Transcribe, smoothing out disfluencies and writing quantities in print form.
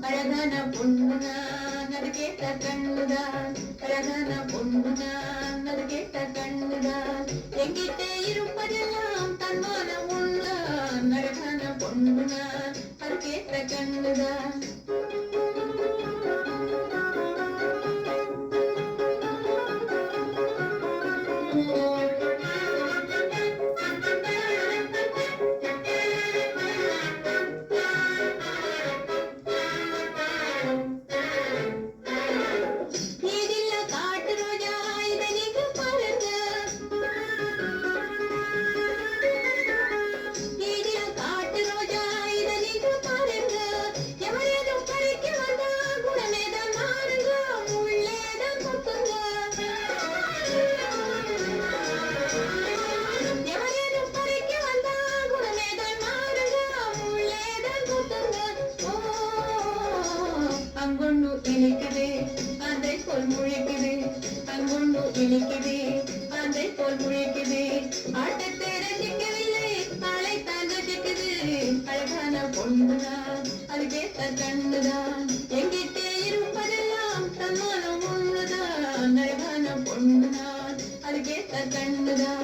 அழகான பொண்ணுதான் அது கேட்ட கண்ணுதான், அழகான பொண்ணுதான் அது கேட்ட கண்ணுதான், எங்கிட்ட இருப்பதெல்லாம் தன்மான உண்தான், அழகான பொண்ணுதான் அது கேட்ட கண்ணுதான். அங்கொண்டு இனிக்குது அதை போல் முழிக்குது, அங்கொண்டு இனிக்குது அதை போல் முழிக்குது, ஆட்டத்தை ரசிக்கவில்லை அழைத்தான் ரசிக்குது, அழகான பொண்ணுதான் அது கேட்ட கண்ணுதான், எங்கிட்டே இருப்பதெல்லாம் தன்மானம் ஒண்ணுதான், அழகான பொண்ணுதான் அது கேட்ட கண்ணுதான்.